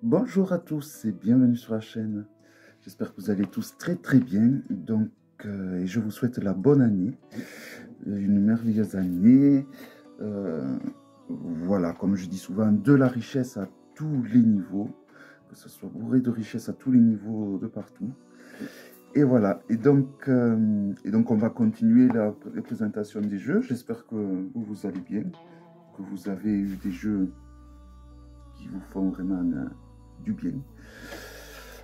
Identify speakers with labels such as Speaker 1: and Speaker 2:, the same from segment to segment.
Speaker 1: Bonjour à tous et bienvenue sur la chaîne. J'espère que vous allez tous très bien. Donc, et je vous souhaite la bonne année, une merveilleuse année. Voilà, comme je dis souvent, de la richesse à tous les niveaux, que ce soit bourré de richesse à tous les niveaux de partout. Et voilà, et donc on va continuer la présentation des jeux. J'espère que vous allez bien, que vous avez eu des jeux qui vous font vraiment du bien.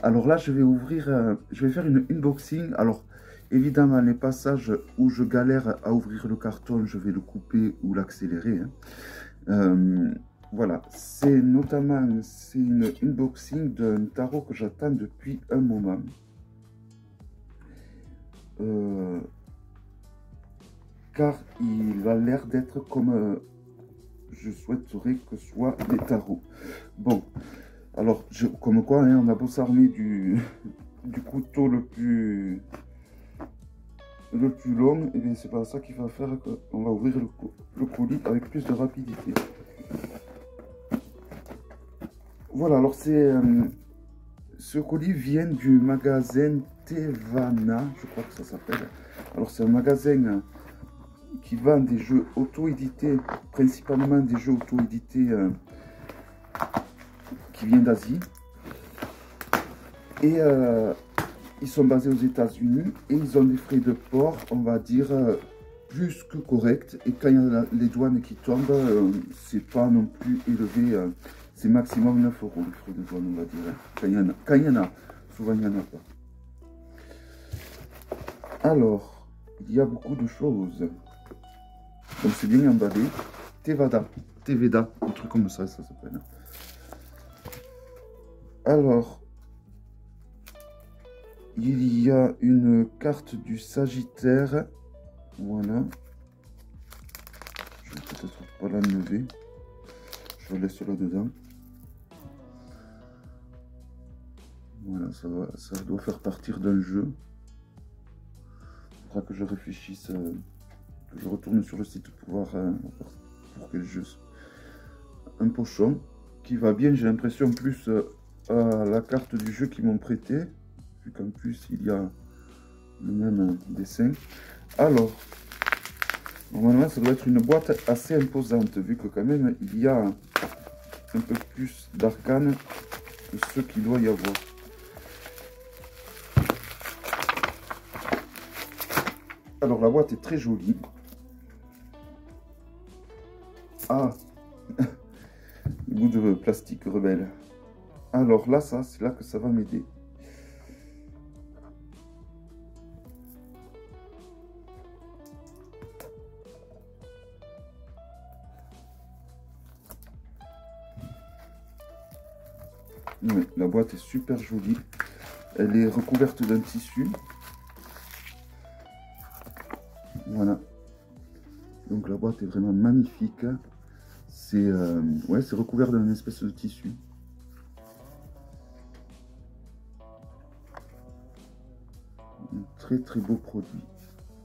Speaker 1: Alors là, je vais faire une unboxing. Alors, évidemment, les passages où je galère à ouvrir le carton, je vais le couper ou l'accélérer. Voilà, c'est une unboxing d'un tarot que j'attends depuis un moment. Car il a l'air d'être comme je souhaiterais que soient les tarots. Bon, alors, comme quoi, hein, on a beau s'armer du couteau le plus long, et bien c'est pas ça qui va faire qu'on va ouvrir le colis avec plus de rapidité. Voilà, alors ce colis vient du magasin Tevana, je crois que ça s'appelle. Alors c'est un magasin qui vend des jeux auto-édités, principalement des jeux auto-édités qui viennent d'Asie. Et ils sont basés aux États-Unis et ils ont des frais de port, on va dire, plus que corrects. Et quand il y a les douanes qui tombent, c'est pas non plus élevé, c'est maximum 9 € les frais de douane, on va dire. Quand il y en a, souvent il n'y en a pas. Alors, il y a beaucoup de choses. Donc c'est bien emballé. Teveda, un truc comme ça s'appelle. Alors, il y a une carte du Sagittaire. Voilà. Je vais peut-être pas l'enlever. Je la laisse là-dedans. Voilà, ça doit faire partir d'un jeu. Il faudra que je réfléchisse, que je retourne sur le site pour voir pour quel jeu. Un pochon qui va bien, j'ai l'impression, plus à la carte du jeu qu'ils m'ont prêté. Vu qu'en plus il y a le même dessin. Alors, normalement ça doit être une boîte assez imposante, vu que quand même il y a un peu plus d'arcanes que ce qu'il doit y avoir. Alors la boîte est très jolie. Ah, le bout de plastique rebelle. Alors là, c'est là que ça va m'aider. Ouais, la boîte est super jolie. Elle est recouverte d'un tissu. Voilà. Donc la boîte est vraiment magnifique. C'est ouais, c'est recouvert d'un espèce de tissu. Un très beau produit.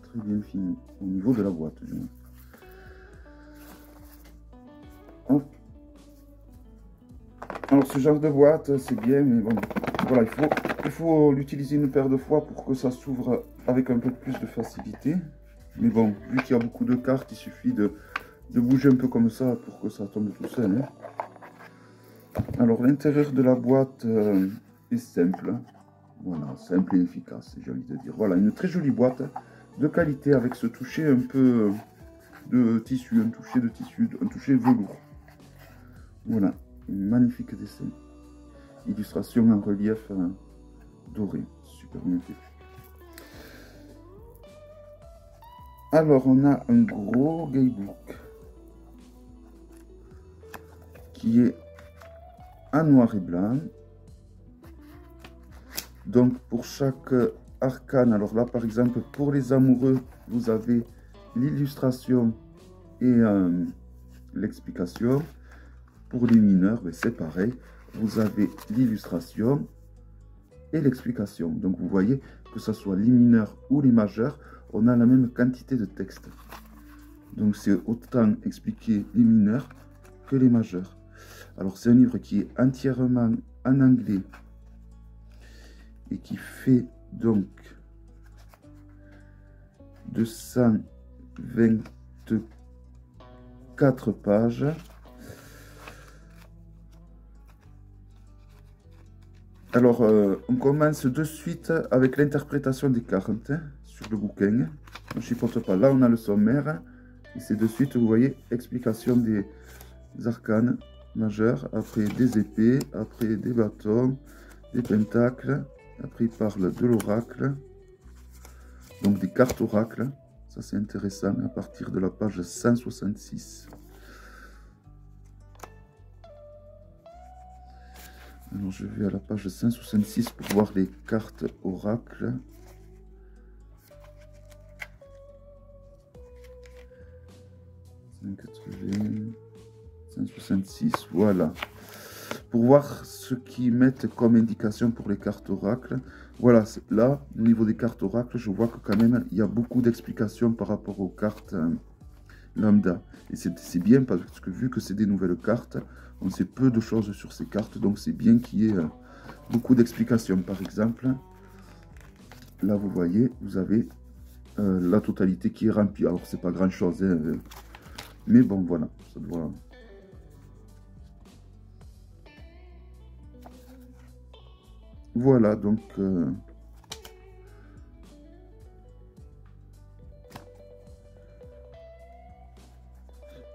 Speaker 1: Très bien fini. Au niveau de la boîte, du moins. Hop. Alors ce genre de boîte, c'est bien, mais bon, voilà, il faut l'utiliser une paire de fois pour que ça s'ouvre avec un peu plus de facilité. Mais bon, vu qu'il y a beaucoup de cartes, il suffit de bouger un peu comme ça pour que ça tombe tout seul. Hein. Alors l'intérieur de la boîte est simple. Voilà, simple et efficace, j'ai envie de dire. Voilà, une très jolie boîte de qualité avec ce toucher un peu de tissu, un toucher velours. Voilà. Magnifique dessin. Illustration en relief doré. Super bien fait. Alors, on a un gros guidebook qui est en noir et blanc. Donc, pour chaque arcane, alors là, par exemple, pour les amoureux, vous avez l'illustration et l'explication. Pour les mineurs, c'est pareil. Vous avez l'illustration et l'explication. Donc, vous voyez que ce soit les mineurs ou les majeurs, on a la même quantité de texte. Donc, c'est autant expliquer les mineurs que les majeurs. Alors, c'est un livre qui est entièrement en anglais et qui fait donc 224 pages. Alors, on commence de suite avec l'interprétation des cartes sur le bouquin. On ne chipote pas. Là, on a le sommaire. Et c'est de suite, vous voyez, explication des arcanes majeurs. Après, des épées. Après, des bâtons. Des pentacles. Après, il parle de l'oracle. Donc, des cartes oracles. Ça, c'est intéressant à partir de la page 166. Alors, je vais à la page 166 pour voir les cartes oracles. 180, 166, voilà. Pour voir ce qu'ils mettent comme indication pour les cartes oracles. Voilà, là, au niveau des cartes oracles, je vois que quand même, il y a beaucoup d'explications par rapport aux cartes lambda. Et c'est bien parce que vu que c'est des nouvelles cartes, on sait peu de choses sur ces cartes, donc c'est bien qu'il y ait beaucoup d'explications. Par exemple, là vous voyez, vous avez la totalité qui est remplie. Alors c'est pas grand chose, hein, mais bon voilà, ça doit... Voilà, donc...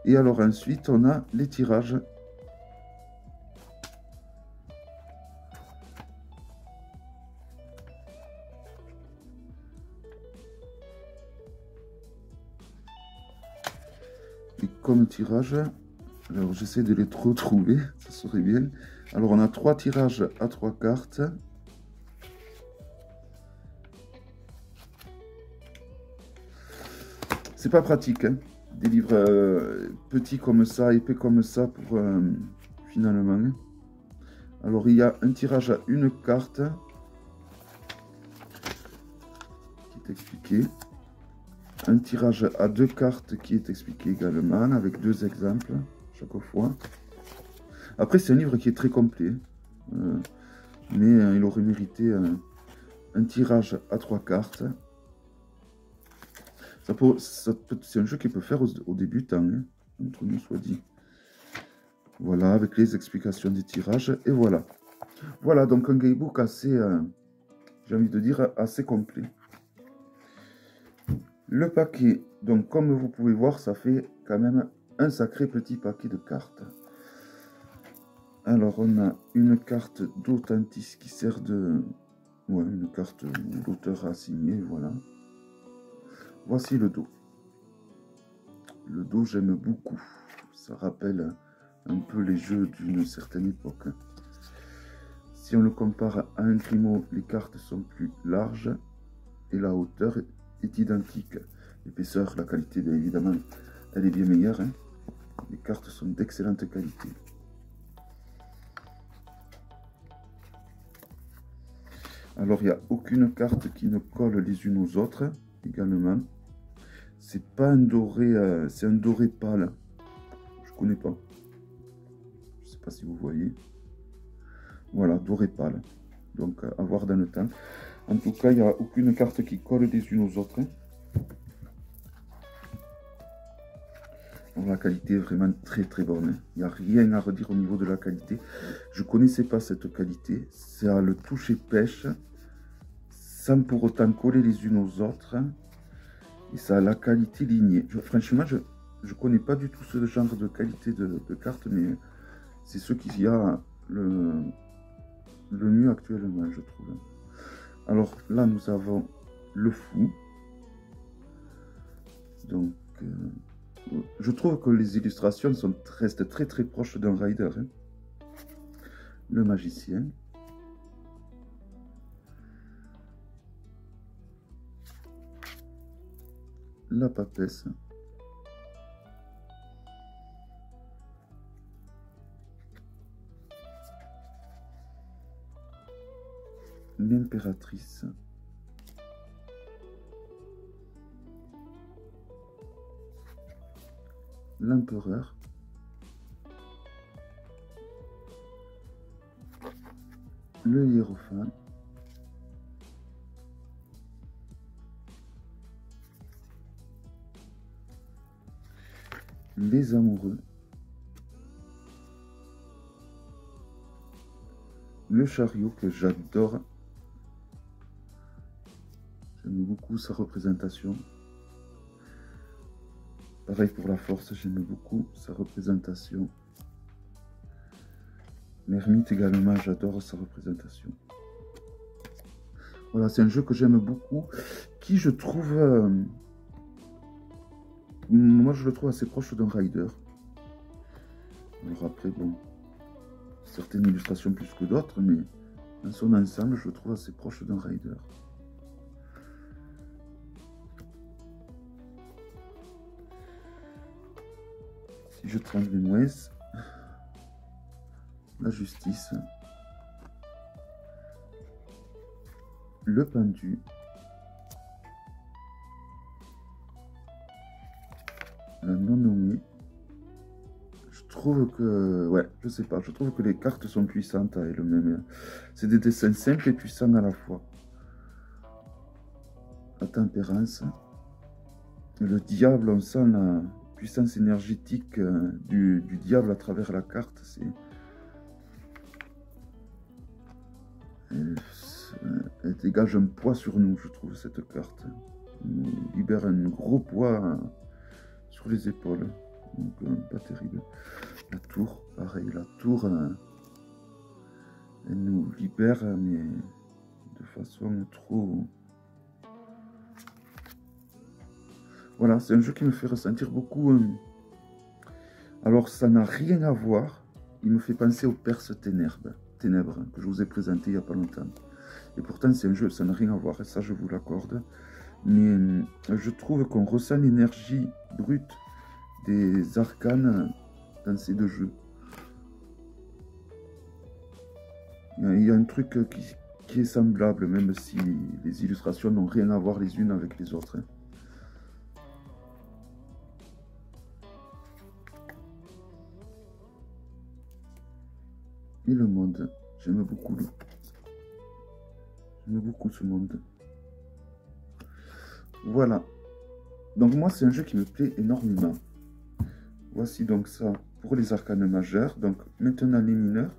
Speaker 1: Et alors ensuite, on a les tirages. Et comme tirage, alors j'essaie de les retrouver, ça serait bien. Alors on a 3 tirages à 3 cartes. C'est pas pratique, hein, des livres petits comme ça, épais comme ça pour finalement. Alors il y a un tirage à une carte qui est expliqué. Un tirage à 2 cartes qui est expliqué également avec 2 exemples chaque fois. Après c'est un livre qui est très complet, mais il aurait mérité un tirage à 3 cartes. C'est un jeu qui peut faire aux débutants, hein, entre nous soit dit. Voilà, avec les explications des tirages, et voilà. Voilà, donc un guidebook assez, j'ai envie de dire, assez complet. Le paquet, donc comme vous pouvez voir, ça fait quand même un sacré petit paquet de cartes. Alors, on a une carte d'Authentice qui sert de... Ouais, une carte où l'auteur a signé, voilà. Voici le dos. Le dos, j'aime beaucoup. Ça rappelle un peu les jeux d'une certaine époque. Si on le compare à un Grimaud, les cartes sont plus larges et la hauteur est identique. L'épaisseur, la qualité, bien évidemment, elle est bien meilleure, hein. Les cartes sont d'excellente qualité. Alors, il n'y a aucune carte qui ne colle les unes aux autres, également. C'est pas un doré, c'est un doré pâle. Je connais pas. Je sais pas si vous voyez. Voilà, doré pâle. Donc, à voir dans le temps. En tout cas, il n'y a aucune carte qui colle les unes aux autres. Alors, la qualité est vraiment très très bonne. Il n'y a rien à redire au niveau de la qualité. Je ne connaissais pas cette qualité. Ça a le toucher pêche, sans pour autant coller les unes aux autres. Et ça a la qualité lignée. Franchement, je ne connais pas du tout ce genre de qualité de carte, mais c'est ce qu'il y a le mieux actuellement, je trouve. Alors là, nous avons le fou. Donc, je trouve que les illustrations restent très très proches d'un rider, hein. Le magicien. La papesse. L'impératrice. L'empereur. le hiérophant, les amoureux, le chariot que j'adore. J'aime beaucoup sa représentation. Pareil pour la force, j'aime beaucoup sa représentation. L'ermite également, j'adore sa représentation. Voilà, c'est un jeu que j'aime beaucoup, qui je trouve... moi, je le trouve assez proche d'un Rider. Alors après, bon, certaines illustrations plus que d'autres, mais dans son ensemble, je le trouve assez proche d'un Rider. Si je trempe les mouesses, la justice, le pendu, la non-nommée. Je trouve que, ouais, je sais pas, je trouve que les cartes sont puissantes à elles-mêmes. C'est des dessins simples et puissants à la fois. La tempérance, le diable, on sent la puissance énergétique du diable à travers la carte. Elle dégage un poids sur nous, je trouve, cette carte. Elle nous libère un gros poids sur les épaules. Donc, pas terrible. La tour, pareil, la tour, elle nous libère, mais de façon trop... Voilà, c'est un jeu qui me fait ressentir beaucoup... Alors, ça n'a rien à voir. Il me fait penser au Perse Ténèbres, que je vous ai présenté il n'y a pas longtemps. Et pourtant, c'est un jeu, ça n'a rien à voir, et ça, je vous l'accorde. Mais je trouve qu'on ressent l'énergie brute des arcanes dans ces deux jeux. Il y a un truc qui est semblable, même si les illustrations n'ont rien à voir les unes avec les autres. Et le monde, j'aime beaucoup ce monde. Voilà. Donc moi, c'est un jeu qui me plaît énormément. Voici donc ça pour les arcanes majeurs. Donc maintenant les mineurs.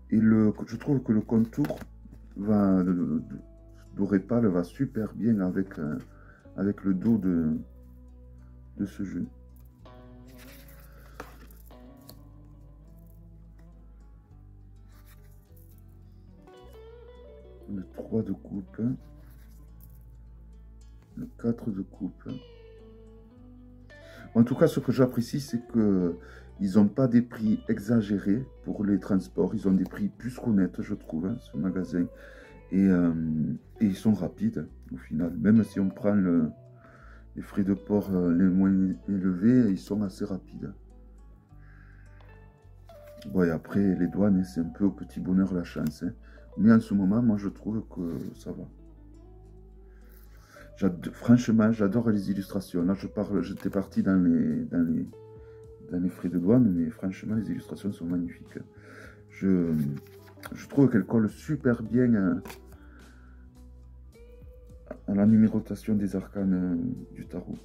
Speaker 1: Et je trouve que le contour d'Orépal va super bien avec le dos de ce jeu. Le 3 de coupe. Le 4 de coupe. En tout cas, ce que j'apprécie, c'est que ils n'ont pas des prix exagérés pour les transports. Ils ont des prix plus qu'honnêtes, je trouve, hein, ce magasin. Et ils sont rapides, au final. Même si on prend les frais de port les moins élevés, ils sont assez rapides. Bon, et après, les douanes, c'est un peu au petit bonheur la chance. Hein. Mais en ce moment, moi, je trouve que ça va. Franchement, j'adore les illustrations. Là, j'étais parti dans les frais de douane, mais franchement, les illustrations sont magnifiques. Je trouve qu'elles collent super bien à la numérotation des arcanes du tarot.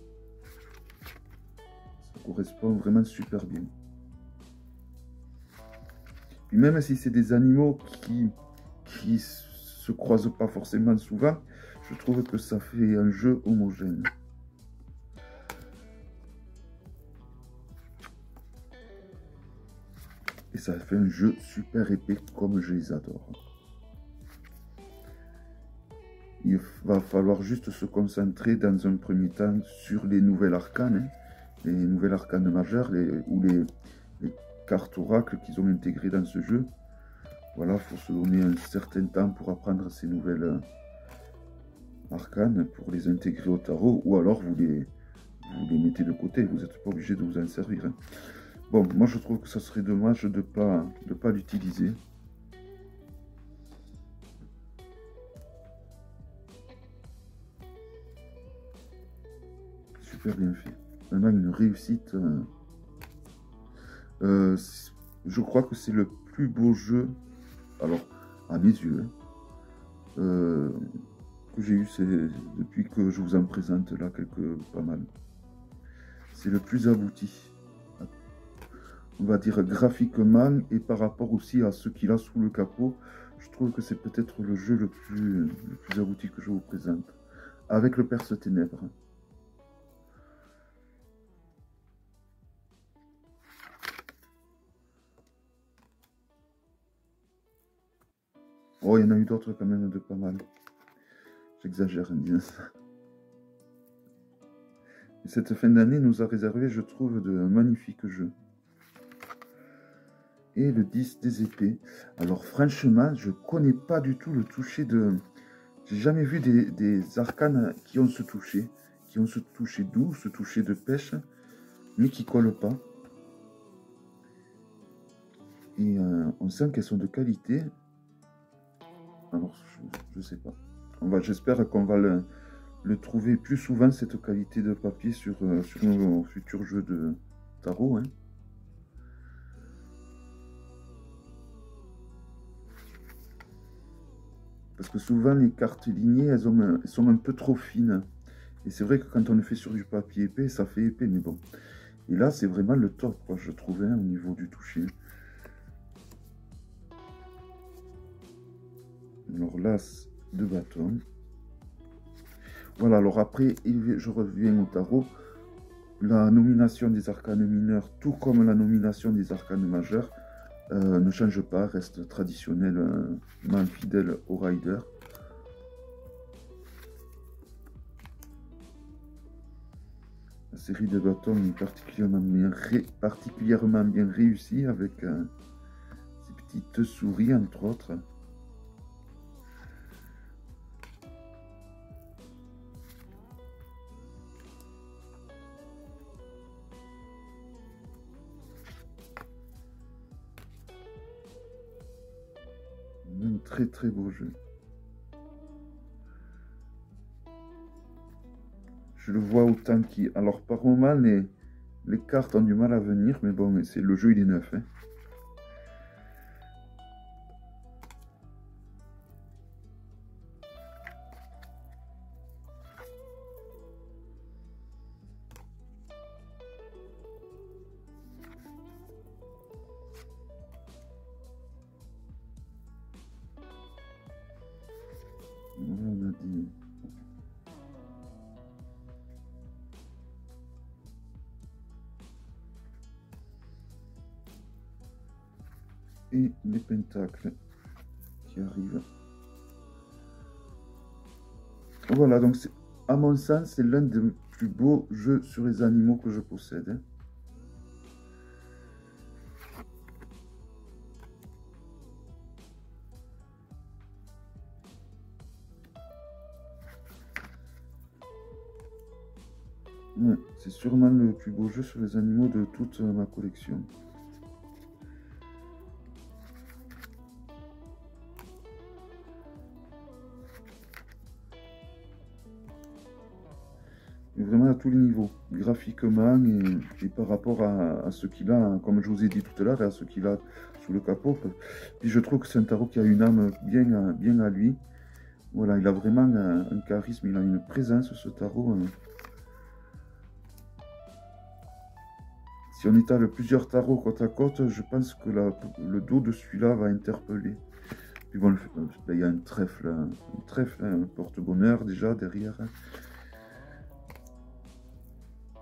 Speaker 1: Ça correspond vraiment super bien. Puis même si c'est des animaux qui se croisent pas forcément souvent, je trouve que ça fait un jeu homogène. Et ça fait un jeu super épais comme je les adore. Il va falloir juste se concentrer dans un premier temps sur les nouvelles arcanes, hein, les nouvelles arcanes majeures ou les cartes oracles qu'ils ont intégrées dans ce jeu. Voilà, il faut se donner un certain temps pour apprendre ces nouvelles arcanes, pour les intégrer au tarot, ou alors vous les mettez de côté, vous n'êtes pas obligé de vous en servir. Hein. Bon, moi je trouve que ça serait dommage de pas l'utiliser. Super bien fait. Vraiment une réussite. Je crois que c'est le plus beaux jeux, alors à mes yeux, que j'ai eu depuis que je vous en présente là pas mal. C'est le plus abouti, on va dire graphiquement, et par rapport aussi à ce qu'il a sous le capot, je trouve que c'est peut-être le jeu le plus abouti que je vous présente, avec le Perce Ténèbres. Oh, il y en a eu d'autres quand même de pas mal. J'exagère en disant ça. Et cette fin d'année nous a réservé, je trouve, de magnifiques jeux. Et le 10 des épées. Alors franchement, je connais pas du tout le toucher de... J'ai jamais vu des arcanes qui ont ce toucher. Qui ont ce toucher doux, ce toucher de pêche, mais qui collent pas. Et on sent qu'elles sont de qualité. Alors, je sais pas. J'espère qu'on va le trouver plus souvent, cette qualité de papier, sur nos futurs jeux de tarot. Hein. Parce que souvent, les cartes lignées, elles sont un peu trop fines. Et c'est vrai que quand on le fait sur du papier épais, ça fait épais, mais bon. Et là, c'est vraiment le top, quoi, je trouvais, au niveau du toucher. Alors, l'as de bâton. Voilà, alors après, je reviens au tarot. La nomination des arcanes mineurs, tout comme la nomination des arcanes majeurs, ne change pas, reste traditionnellement fidèle au rider. La série de bâtons est particulièrement bien réussie, avec ces petites souris, entre autres. Un très très beau jeu. Je le vois autant qui... Alors par moment, les cartes ont du mal à venir, mais bon, le jeu il est neuf. Hein. On a des... Et les pentacles qui arrivent. Voilà, donc à mon sens, c'est l'un des plus beaux jeux sur les animaux que je possède. Hein. Ouais, c'est sûrement le plus beau jeu sur les animaux de toute ma collection. Et vraiment à tous les niveaux, graphiquement et par rapport à ce qu'il a, comme je vous ai dit tout à l'heure, et à ce qu'il a sous le capot. Puis je trouve que c'est un tarot qui a une âme bien à lui. Voilà, il a vraiment un charisme, il a une présence, ce tarot. Si on étale plusieurs tarots côte à côte, je pense que le dos de celui-là va interpeller. Puis bon, il y a un trèfle, un porte-bonheur déjà derrière.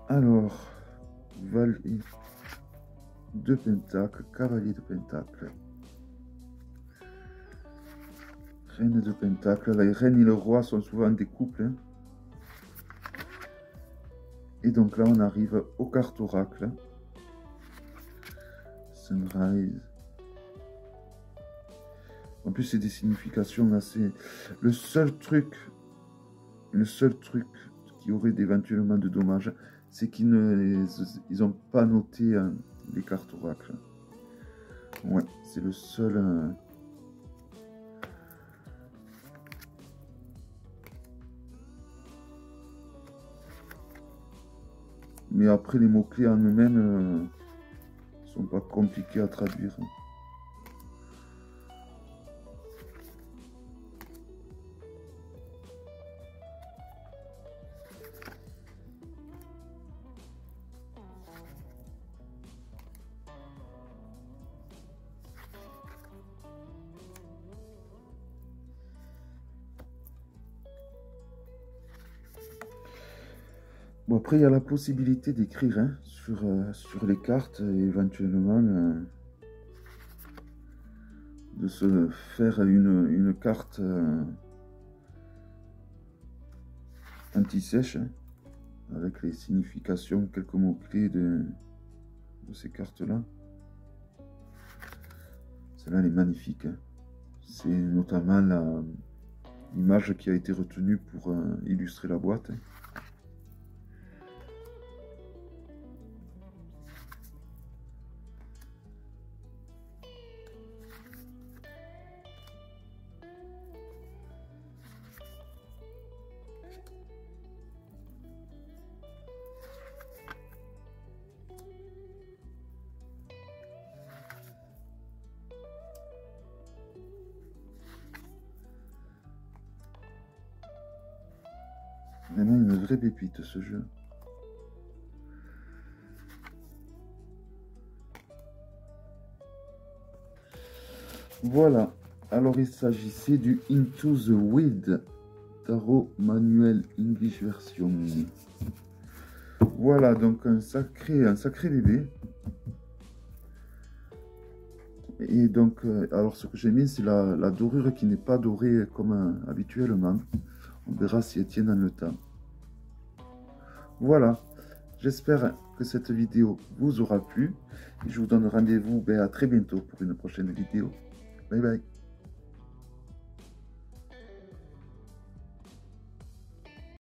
Speaker 1: Alors, valet de pentacle, cavalier de pentacle, reine de pentacle. La reine et le roi sont souvent des couples. Hein. Et donc là, on arrive aux cartes oracle. Sunrise. En plus, c'est des significations assez... Le seul truc qui aurait éventuellement de dommages, c'est qu'ils n'ont pas noté les cartes oracles. Ouais, c'est le seul... Mais après, les mots-clés en eux-mêmes sont pas compliqués à traduire. Bon, après, il y a la possibilité d'écrire hein, sur les cartes, et éventuellement de se faire une carte anti-sèche, hein, avec les significations, quelques mots-clés de ces cartes-là. Celle-là, elle est magnifique. Hein. C'est notamment l'image qui a été retenue pour illustrer la boîte. Hein. Vraiment une vraie pépite ce jeu. Voilà, alors il s'agissait du Into the Wild Tarot Manuel English Version. Voilà, donc un sacré bébé. Et donc, alors ce que j'ai mis, c'est la dorure qui n'est pas dorée comme habituellement. On verra si elle tient dans le temps. Voilà, j'espère que cette vidéo vous aura plu. Et je vous donne rendez-vous à très bientôt pour une prochaine vidéo. Bye bye.